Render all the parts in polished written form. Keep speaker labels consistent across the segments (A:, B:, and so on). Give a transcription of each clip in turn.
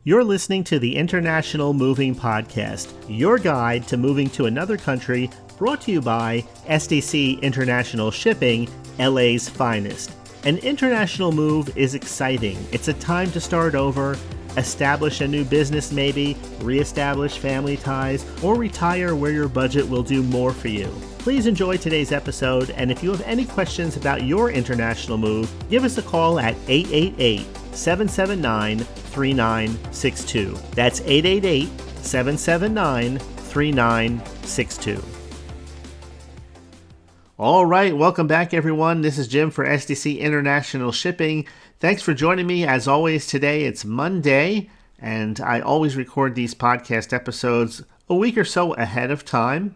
A: You're listening to the International Moving Podcast, your guide to moving to another country, brought to you by SDC International Shipping, LA's finest. An international move is exciting. It's a time to start over, establish a new business maybe, reestablish family ties, or retire where your budget will do more for you. Please enjoy today's episode, and if you have any questions about your international move, give us a call at 888-779-3962. That's 888-779-3962. All right, welcome back, everyone. This is Jim for SDC International Shipping. Thanks for joining me. As always, today it's Monday, and I always record these podcast episodes a week or so ahead of time,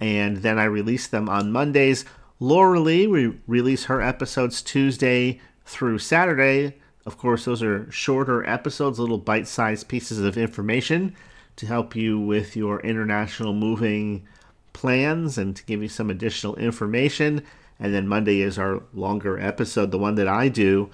A: and then I release them on Mondays. Laura Lee, we release her episodes Tuesday through Saturday. Of course, those are shorter episodes, little bite-sized pieces of information to help you with your international moving plans and to give you some additional information. And then Monday is our longer episode, the one that I do.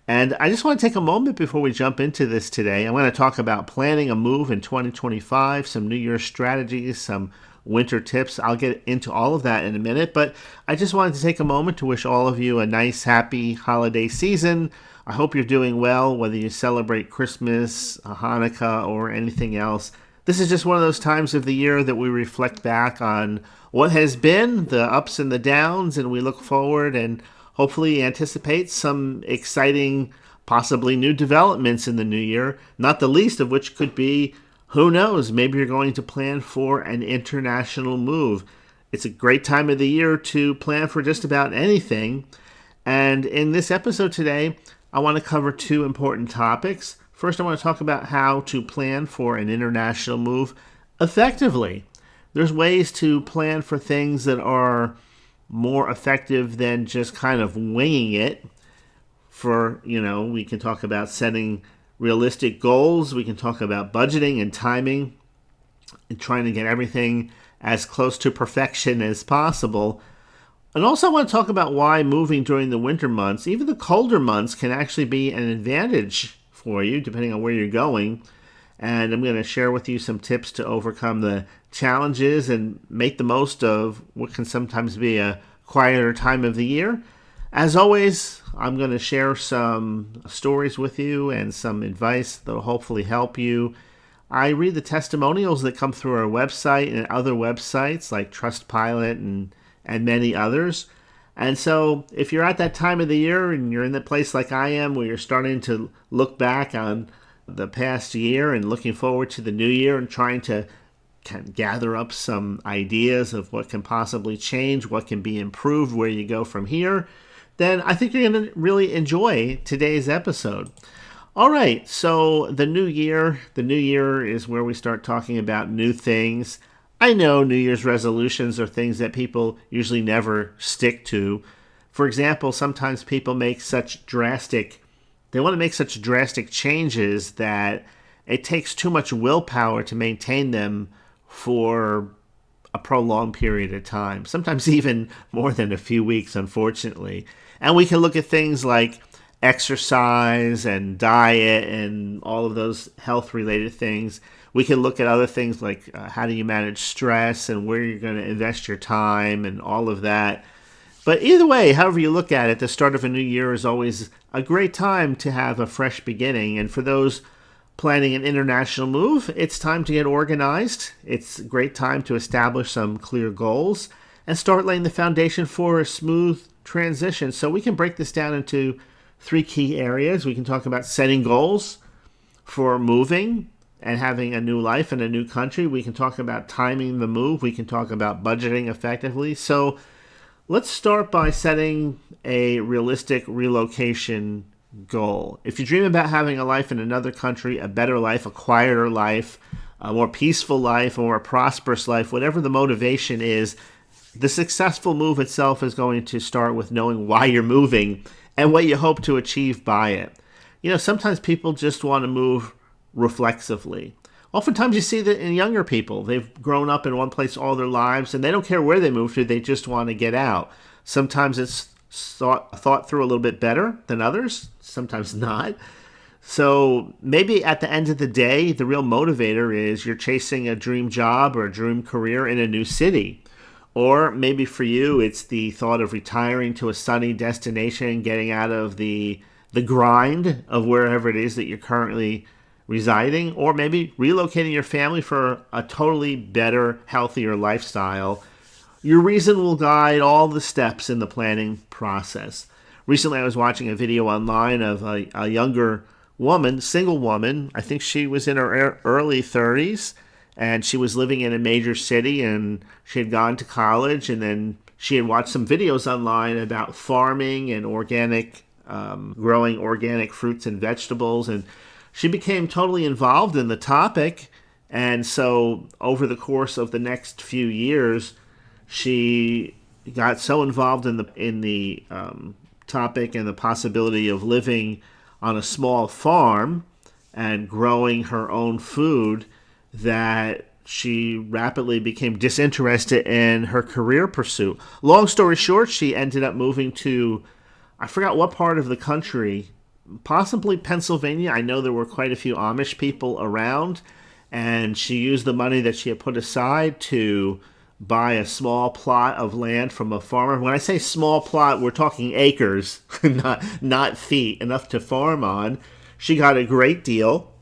A: And I just want to take a moment before we jump into this today. I'm going to talk about planning a move in 2025, some New Year's strategies, some winter tips. I'll get into all of that in a minute, but I just wanted to take a moment to wish all of you a nice, happy holiday season. I hope you're doing well, whether you celebrate Christmas, Hanukkah, or anything else. This is just one of those times of the year that we reflect back on what has been, the ups and the downs, and we look forward and hopefully anticipate some exciting, possibly new developments in the new year, not the least of which could be, who knows, maybe you're going to plan for an international move. It's a great time of the year to plan for just about anything. And in this episode today, I want to cover two important topics. First, I want to talk about how to plan for an international move effectively. There's ways to plan for things that are more effective than just kind of winging it. We can talk about setting realistic goals. We can talk about budgeting and timing and trying to get everything as close to perfection as possible. And also I want to talk about why moving during the winter months, even the colder months, can actually be an advantage for you, depending on where you're going. And I'm going to share with you some tips to overcome the challenges and make the most of what can sometimes be a quieter time of the year. As always, I'm going to share some stories with you and some advice that will hopefully help you. I read the testimonials that come through our website and other websites like Trustpilot and many others. And so if you're at that time of the year and you're in the place like I am where you're starting to look back on the past year and looking forward to the new year and trying to kind of gather up some ideas of what can possibly change, what can be improved, where you go from here, then I think you're going to really enjoy today's episode. All right, so the new year is where we start talking about new things. I know New Year's resolutions are things that people usually never stick to. For example, sometimes people want to make such drastic changes that it takes too much willpower to maintain them for a prolonged period of time, sometimes even more than a few weeks, unfortunately. And we can look at things like exercise and diet and all of those health-related things. We can look at other things like how do you manage stress and where you're going to invest your time and all of that. But either way, however you look at it, the start of a new year is always a great time to have a fresh beginning. And for those planning an international move, it's time to get organized. It's a great time to establish some clear goals and start laying the foundation for a smooth transition. So we can break this down into three key areas. We can talk about setting goals for moving and having a new life in a new country. We can talk about timing the move. We can talk about budgeting effectively. So let's start by setting a realistic relocation goal. If you dream about having a life in another country, a better life, a quieter life, a more peaceful life, a more prosperous life, whatever the motivation is, the successful move itself is going to start with knowing why you're moving and what you hope to achieve by it. Sometimes people just want to move reflexively. Oftentimes you see that in younger people. They've grown up in one place all their lives and they don't care where they move to, they just want to get out. Sometimes it's thought through a little bit better than others, sometimes not. So maybe at the end of the day, the real motivator is you're chasing a dream job or a dream career in a new city. Or maybe for you, it's the thought of retiring to a sunny destination, getting out of the grind of wherever it is that you're currently residing, or maybe relocating your family for a totally better, healthier lifestyle. Your reason will guide all the steps in the planning process. Recently, I was watching a video online of a younger woman, single woman. I think she was in her early 30s, and she was living in a major city, and she had gone to college, and then she had watched some videos online about farming and organic, growing organic fruits and vegetables, and she became totally involved in the topic. And so over the course of the next few years, she got so involved in the topic and the possibility of living on a small farm and growing her own food that she rapidly became disinterested in her career pursuit. Long story short, she ended up moving to, I forgot what part of the country, possibly Pennsylvania. I know there were quite a few Amish people around, and she used the money that she had put aside to buy a small plot of land from a farmer. When I say small plot, we're talking acres, not feet, enough to farm on. She got a great deal,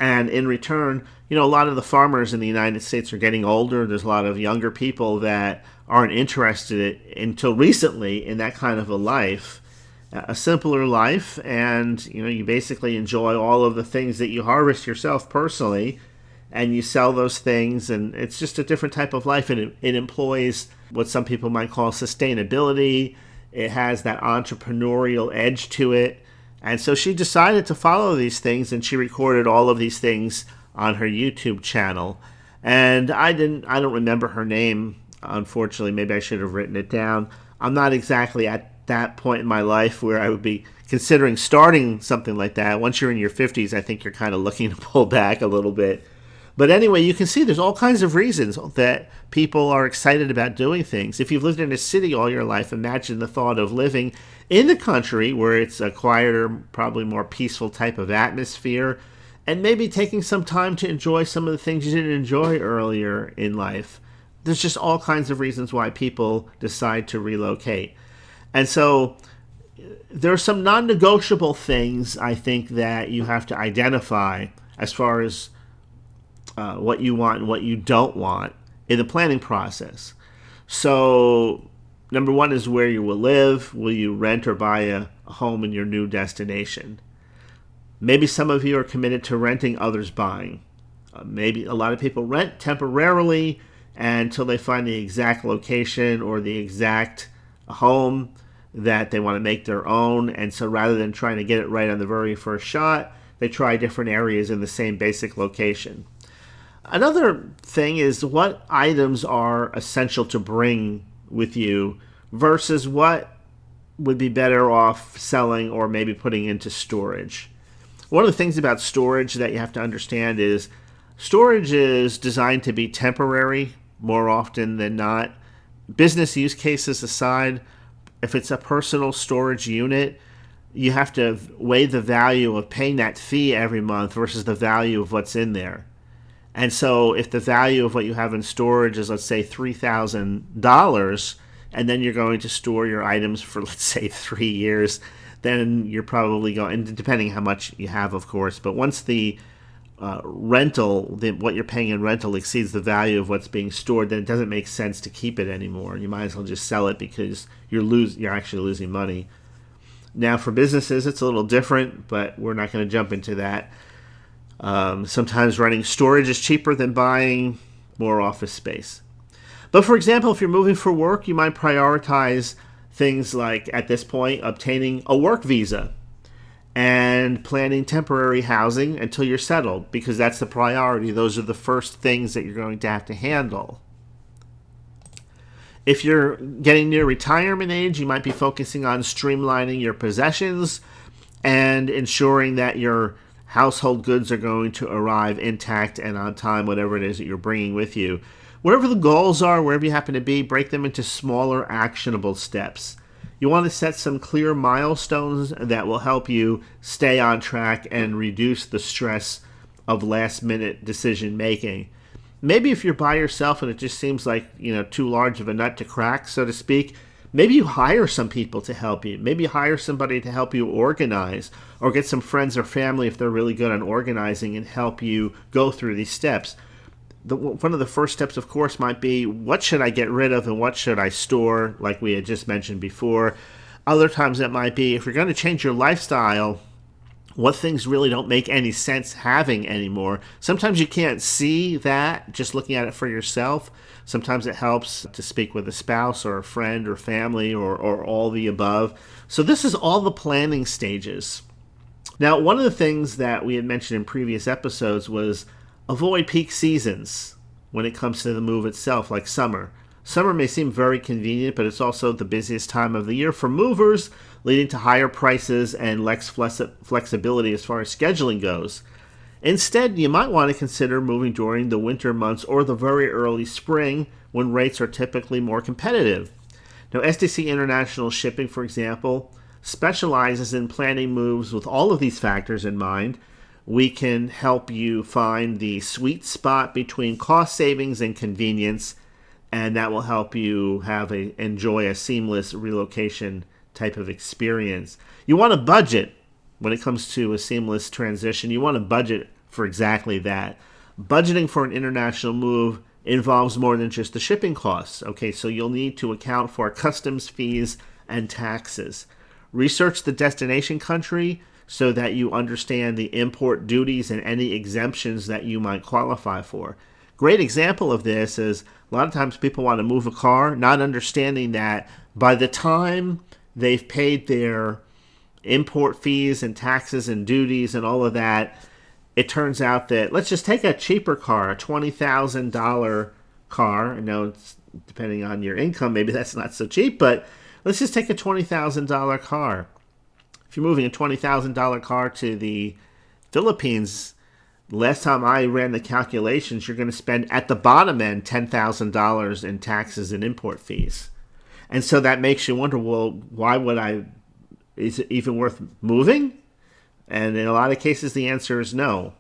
A: and in return, a lot of the farmers in the United States are getting older. There's a lot of younger people that aren't interested until recently in that kind of a life, a simpler life, and you basically enjoy all of the things that you harvest yourself personally, and you sell those things, and it's just a different type of life, and it employs what some people might call sustainability. It has that entrepreneurial edge to it, and so she decided to follow these things, and she recorded all of these things on her YouTube channel. And I don't remember her name, unfortunately. Maybe I should have written it down. I'm not exactly at that point in my life where I would be considering starting something like that. Once you're in your 50s, I think you're kind of looking to pull back a little bit. But anyway, you can see there's all kinds of reasons that people are excited about doing things. If you've lived in a city all your life, imagine the thought of living in the country where it's a quieter, probably more peaceful type of atmosphere, and maybe taking some time to enjoy some of the things you didn't enjoy earlier in life. There's just all kinds of reasons why people decide to relocate. And so there are some non-negotiable things, I think, that you have to identify as far as what you want and what you don't want in the planning process. So number one is where you will live. Will you rent or buy a home in your new destination? Maybe some of you are committed to renting, others buying. Maybe a lot of people rent temporarily until they find the exact location or the exact home that they want to make their own. And so rather than trying to get it right on the very first shot, they try different areas in the same basic location. Another thing is what items are essential to bring with you versus what would be better off selling or maybe putting into storage. One of the things about storage that you have to understand is storage is designed to be temporary more often than not. Business use cases aside, if it's a personal storage unit, you have to weigh the value of paying that fee every month versus the value of what's in there. And so if the value of what you have in storage is, let's say, $3,000, and then you're going to store your items for, let's say, 3 years, then you're probably going, depending how much you have, of course, but once the what you're paying in rental exceeds the value of what's being stored, then it doesn't make sense to keep it anymore. You might as well just sell it because you're actually losing money. Now, for businesses, it's a little different, but we're not going to jump into that. Sometimes renting storage is cheaper than buying more office space. But for example, if you're moving for work, you might prioritize things like, at this point, obtaining a work visa and planning temporary housing until you're settled, because that's the priority. Those are the first things that you're going to have to handle. If you're getting near retirement age, you might be focusing on streamlining your possessions and ensuring that your household goods are going to arrive intact and on time, whatever it is that you're bringing with you. Wherever the goals are, wherever you happen to be, break them into smaller, actionable steps. You want to set some clear milestones that will help you stay on track and reduce the stress of last minute decision making. Maybe if you're by yourself and it just seems like, too large of a nut to crack, so to speak, maybe you hire some people to help you. Maybe you hire somebody to help you organize, or get some friends or family if they're really good on organizing and help you go through these steps. One of the first steps, of course, might be what should I get rid of and what should I store, like we had just mentioned before. Other times it might be if you're going to change your lifestyle, what things really don't make any sense having anymore. Sometimes you can't see that just looking at it for yourself. Sometimes it helps to speak with a spouse or a friend or family or all the above. So this is all the planning stages. Now, one of the things that we had mentioned in previous episodes was avoid peak seasons when it comes to the move itself, like summer. Summer may seem very convenient, but it's also the busiest time of the year for movers, leading to higher prices and less flexibility as far as scheduling goes. Instead, you might want to consider moving during the winter months or the very early spring when rates are typically more competitive. Now, SDC International Shipping, for example, specializes in planning moves with all of these factors in mind. We can help you find the sweet spot between cost savings and convenience, and that will help you enjoy a seamless relocation type of experience. You want to budget when it comes to a seamless transition. You want to budget for exactly that. Budgeting for an international move involves more than just the shipping costs. Okay, so you'll need to account for customs fees and taxes. Research the destination country so that you understand the import duties and any exemptions that you might qualify for. Great example of this is a lot of times people want to move a car, not understanding that by the time they've paid their import fees and taxes and duties and all of that, it turns out that, let's just take a cheaper car, a $20,000 car. I know it's depending on your income, maybe that's not so cheap, but let's just take a $20,000 car. If you're moving a $20,000 car to the Philippines, last time I ran the calculations, you're going to spend at the bottom end $10,000 in taxes and import fees. And so that makes you wonder, well, is it even worth moving? And in a lot of cases, the answer is no.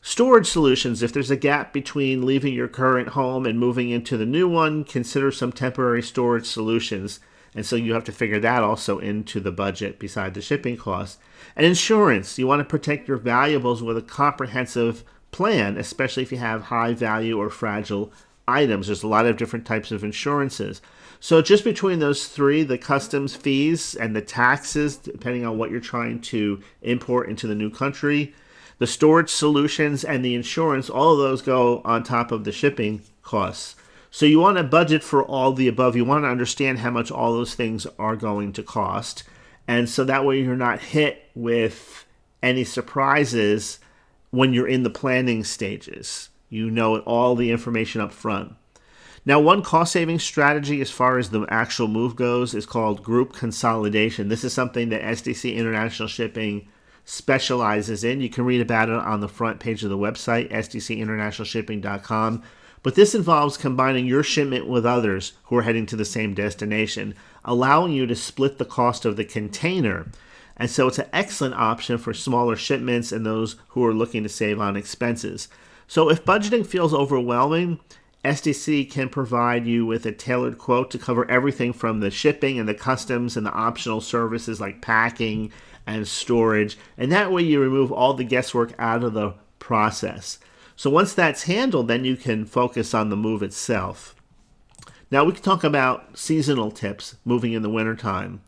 A: Storage solutions. If there's a gap between leaving your current home and moving into the new one, consider some temporary storage solutions. And so you have to figure that also into the budget beside the shipping costs. And insurance. You want to protect your valuables with a comprehensive plan, especially if you have high value or fragile items. There's a lot of different types of insurances. So just between those three, the customs fees and the taxes, depending on what you're trying to import into the new country, the storage solutions and the insurance, all of those go on top of the shipping costs. So you want to budget for all the above. You want to understand how much all those things are going to cost. And so that way you're not hit with any surprises when you're in the planning stages. You know all the information up front. Now, one cost-saving strategy as far as the actual move goes is called group consolidation. This is something that SDC International Shipping specializes in. You can read about it on the front page of the website, sdcinternationalshipping.com. But this involves combining your shipment with others who are heading to the same destination, allowing you to split the cost of the container. And so it's an excellent option for smaller shipments and those who are looking to save on expenses. So if budgeting feels overwhelming, SDC can provide you with a tailored quote to cover everything from the shipping and the customs and the optional services like packing and storage. And that way you remove all the guesswork out of the process. So once that's handled, then you can focus on the move itself. Now we can talk about seasonal tips moving in the wintertime.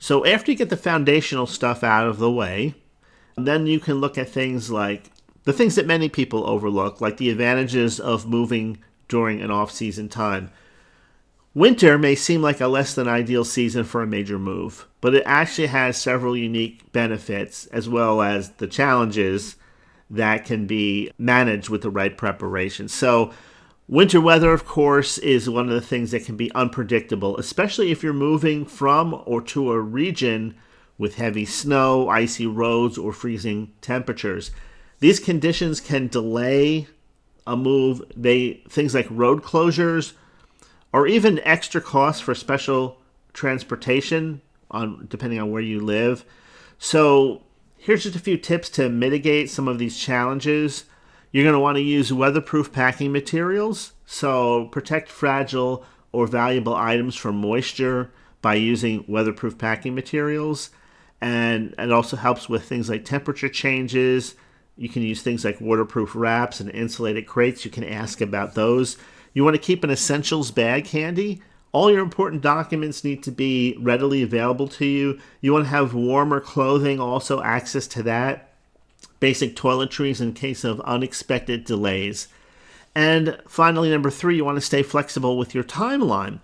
A: So after you get the foundational stuff out of the way, then you can look at things like the things that many people overlook, like the advantages of moving during an off-season time. Winter may seem like a less than ideal season for a major move, but it actually has several unique benefits as well as the challenges that can be managed with the right preparation. So winter weather, of course, is one of the things that can be unpredictable, especially if you're moving from or to a region with heavy snow, icy roads, or freezing temperatures. These conditions can delay a move. Things like road closures or even extra costs for special transportation depending on where you live. So here's just a few tips to mitigate some of these challenges. You're going to want to use weatherproof packing materials. So protect fragile or valuable items from moisture by using weatherproof packing materials. And it also helps with things like temperature changes. You can use things like waterproof wraps and insulated crates. You can ask about those. You want to keep an essentials bag handy. All your important documents need to be readily available to you. You want to have warmer clothing, also access to that. Basic toiletries in case of unexpected delays. And finally, number 3, you want to stay flexible with your timeline.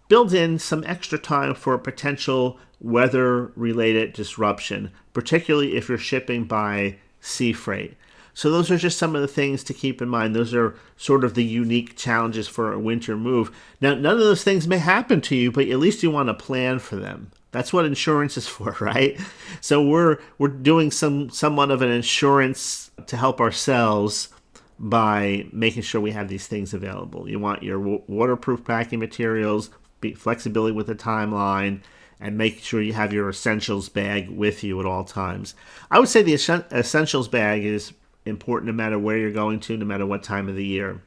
A: Build in some extra time for a potential weather-related disruption, particularly if you're shipping by sea freight. So those are just some of the things to keep in mind. Those are sort of the unique challenges for a winter move. Now, none of those things may happen to you, but at least you want to plan for them. That's what insurance is for, right? So we're doing somewhat of an insurance to help ourselves by making sure we have these things available. You want your waterproof packing materials, flexibility with the timeline, and make sure you have your essentials bag with you at all times. I would say the essentials bag is important no matter where you're going to, no matter what time of the year.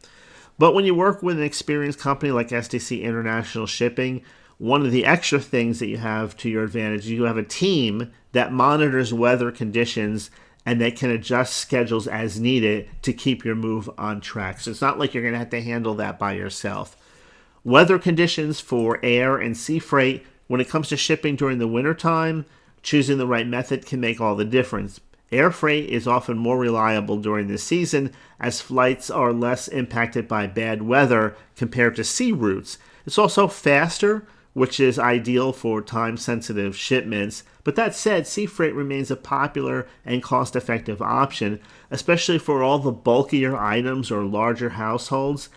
A: But when you work with an experienced company like SDC International Shipping, one of the extra things that you have to your advantage, you have a team that monitors weather conditions and that can adjust schedules as needed to keep your move on track. So it's not like you're going to have to handle that by yourself. Weather conditions for air and sea freight, when it comes to shipping during the wintertime, choosing the right method can make all the difference. Air freight is often more reliable during this season as flights are less impacted by bad weather compared to sea routes. It's also faster, which is ideal for time-sensitive shipments. But that said, sea freight remains a popular and cost-effective option, especially for all the bulkier items or larger households.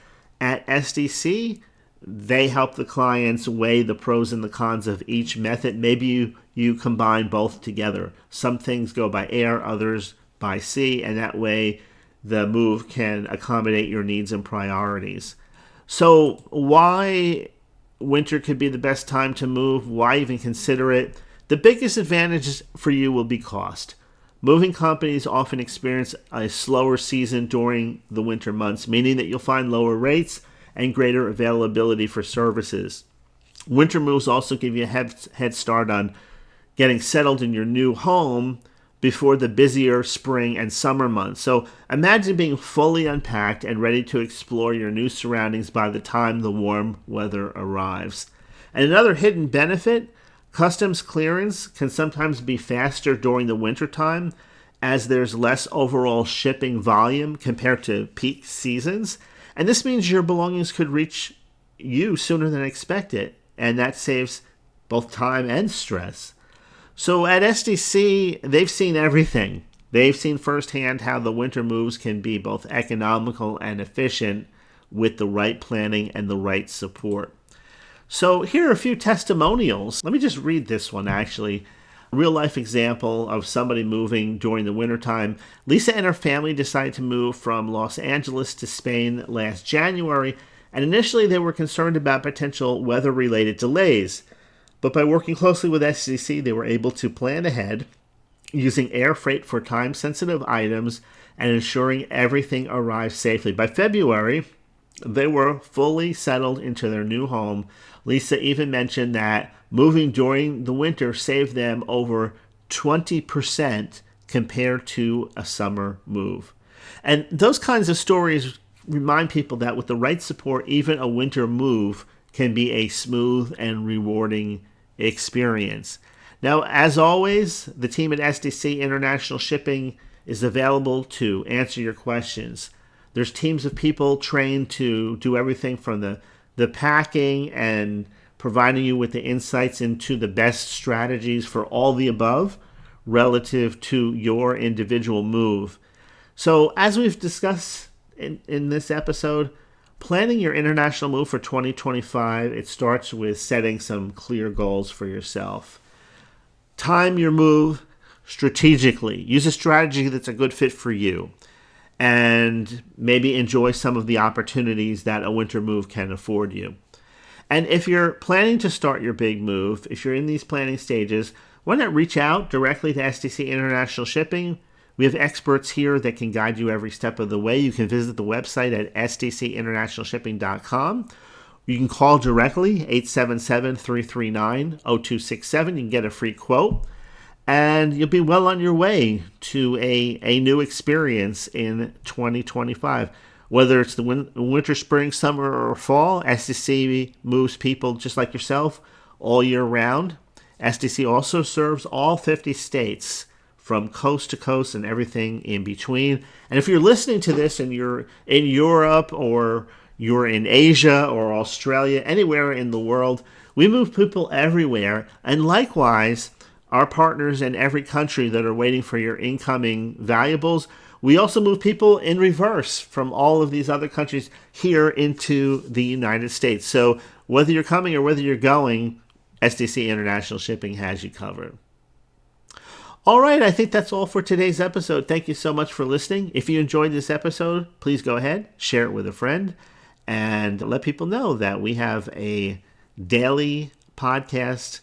A: At SDC, they help the clients weigh the pros and the cons of each method. Maybe you combine both together. Some things go by air, others by sea, and that way the move can accommodate your needs and priorities. So why winter could be the best time to move? Why even consider it? The biggest advantage for you will be cost. Moving companies often experience a slower season during the winter months, meaning that you'll find lower rates and greater availability for services. Winter moves also give you a head start on getting settled in your new home before the busier spring and summer months. So imagine being fully unpacked and ready to explore your new surroundings by the time the warm weather arrives. And another hidden benefit, customs clearance can sometimes be faster during the wintertime as there's less overall shipping volume compared to peak seasons. And this means your belongings could reach you sooner than expected, and that saves both time and stress. So at SDC, they've seen everything. They've seen firsthand how the winter moves can be both economical and efficient with the right planning and the right support. So here are a few testimonials. Let me just read this one, actually. A real-life example of somebody moving during the wintertime. Lisa and her family decided to move from Los Angeles to Spain last January, and initially they were concerned about potential weather-related delays. But by working closely with SDC, they were able to plan ahead, using air freight for time-sensitive items and ensuring everything arrived safely. By February, they were fully settled into their new home. Lisa even mentioned that moving during the winter saved them over 20% compared to a summer move. And those kinds of stories remind people that with the right support, even a winter move can be a smooth and rewarding experience. Now, as always, the team at SDC International Shipping is available to answer your questions. There's teams of people trained to do everything from the packing and providing you with the insights into the best strategies for all the above relative to your individual move. So as we've discussed in this episode, planning your international move for 2025, it starts with setting some clear goals for yourself. Time your move strategically. Use a strategy that's a good fit for you, and maybe enjoy some of the opportunities that a winter move can afford you. And if you're planning to start your big move, if you're in these planning stages, why not reach out directly to SDC International Shipping? We have experts here that can guide you every step of the way. You can visit the website at sdcinternationalshipping.com. You can call directly, 877-339-0267. You can get a free quote, and you'll be well on your way to a new experience in 2025. Whether it's the winter, spring, summer, or fall, SDC moves people just like yourself all year round. SDC also serves all 50 states from coast to coast and everything in between. And if you're listening to this and you're in Europe or you're in Asia or Australia, anywhere in the world, we move people everywhere. And likewise, our partners in every country that are waiting for your incoming valuables, we also move people in reverse from all of these other countries here into the United States. So whether you're coming or whether you're going, SDC International Shipping has you covered. All right, I think that's all for today's episode. Thank you so much for listening. If you enjoyed this episode, please go ahead, share it with a friend, and let people know that we have a daily podcast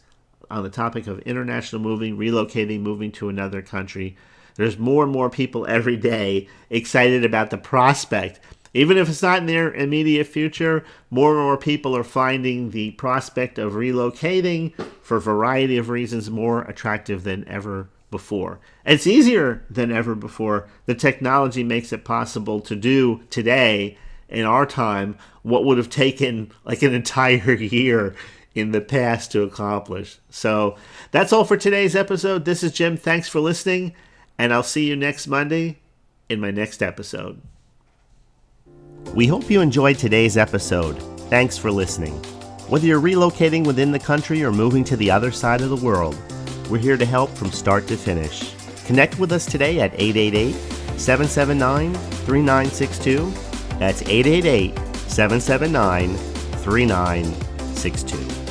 A: on the topic of international moving, relocating, moving to another country. There's more and more people every day excited about the prospect. Even if it's not in their immediate future, more and more people are finding the prospect of relocating for a variety of reasons more attractive than ever before. It's easier than ever before. The technology makes it possible to do today, in our time, what would have taken like an entire year in the past to accomplish. So that's all for today's episode. This is Jim. Thanks for listening, and I'll see you next Monday in my next episode. We hope you enjoyed today's episode. Thanks for listening. Whether you're relocating within the country or moving to the other side of the world, we're here to help from start to finish. Connect with us today at 888-779-3962. That's 888-779-3962.